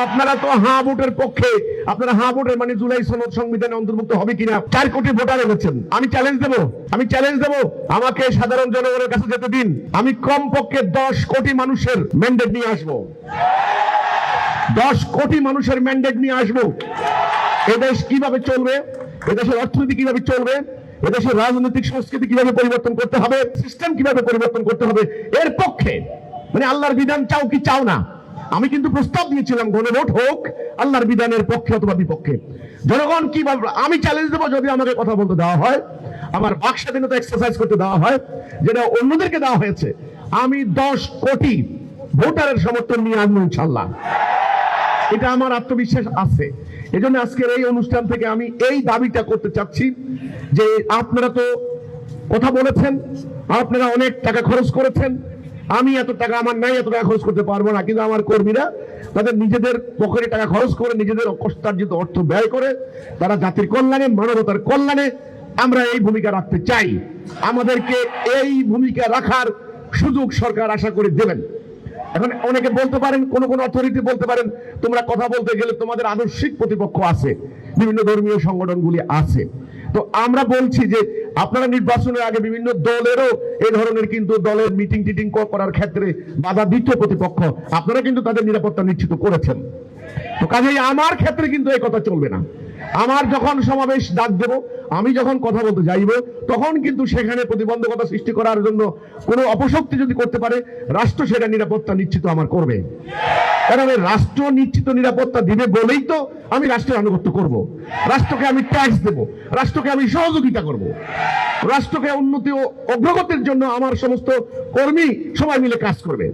আপনারা তো হা ভোটের পক্ষে, আপনারা হা ভোটের মানে জুলাই সনদ সংবিধানে অন্তর্ভুক্ত হবে কিনা 4 কোটি ভোটার এনেছেন। আমি চ্যালেঞ্জ দেব আমাকে সাধারণ জনগণের কাছে যেতে দিন, আমি কমপক্ষে 10 কোটি মানুষের ম্যান্ডেট নিয়ে আসবো। 10 কোটি মানুষের ম্যান্ডেট নিয়ে আসবো। এদেশ কিভাবে চলবে, এদেশের অর্থনীতি কিভাবে চলবে, এদেশের রাজনৈতিক সংস্কৃতি কিভাবে পরিবর্তন করতে হবে, সিস্টেম কিভাবে পরিবর্তন করতে হবে, এর পক্ষে মানে আল্লাহর বিধান চাও কি চাও না, আমি কিন্তু প্রস্তাব দিয়েছিলাম গণভোট হোক আল্লাহর বিধানের পক্ষে অথবা বিপক্ষে। জনগণ কি ভাববে, আমি চ্যালেঞ্জ দেবো যদি আমাকে কথা বলতে দেওয়া হয়, আমার বাক স্বাধীনতা এক্সারসাইজ করতে দেওয়া হয়, যেটা অন্যদেরকে দেওয়া হয়েছে, আমি 10 কোটি ভোটারের সমর্থন নিয়ে আসবো ইনশাল্লাহ। এটা আমার আত্মবিশ্বাস আছে। এজন্য আজকের এই অনুষ্ঠান থেকে আমি এই দাবিটা করতে চাচ্ছি যে আপনারা তো কথা বলেছেন, আপনারা অনেক টাকা খরচ করেছেন, আমি এত টাকা আমার নাই, এত টাকা খরচ করতে পারবো না, কিন্তু আমার কর্মীরা তাদের নিজেদের পকেটে টাকা খরচ করে, নিজেদের কষ্টার্জিত অর্থ ব্যয় করে তারা জাতির কল্যাণে, মানবতার কল্যাণে আমরা এই ভূমিকা রাখতে চাই। আমাদেরকে এই ভূমিকা রাখার সুযোগ সরকার আশা করে দেবেন। এখন অনেকে বলতে পারেন, কোন অথরিটি বলতে পারেন তোমরা কথা বলতে গেলে তোমাদের আদর্শিক প্রতিপক্ষ আছে, বিভিন্ন ধর্মীয় সংগঠনগুলি আছে। তো আমরা বলছি যে আপনারা নির্বাচনের আগে বিভিন্ন দলেরও এই ধরনের কিন্তু দলের মিটিং টিটিং করার ক্ষেত্রে বাধা দিত প্রতিপক্ষ, আপনারা কিন্তু তাদের নিরাপত্তা নিশ্চিত করেছেন। তো কাজেই আমার ক্ষেত্রে কিন্তু এই কথা চলবে না। আমার যখন সমাবেশ ডাক দেব, আমি যখন কথা বলতে যাইব, তখন কিন্তু সেখানে প্রতিবন্ধকতা সৃষ্টি করার জন্য কোনো অপশক্তি যদি করতে পারে, রাষ্ট্র সেটা নিরাপত্তা নিশ্চিত আমার করবে। কারণ রাষ্ট্র নিশ্চিত নিরাপত্তা দিবে বলেই তো আমি রাষ্ট্রের আনুগত্য করব, রাষ্ট্রকে আমি ট্যাক্স দেব, রাষ্ট্রকে আমি সহযোগিতা করব, রাষ্ট্রকে উন্নতি ও অগ্রগতির জন্য আমার সমস্ত কর্মী সবাই মিলে কাজ করবে।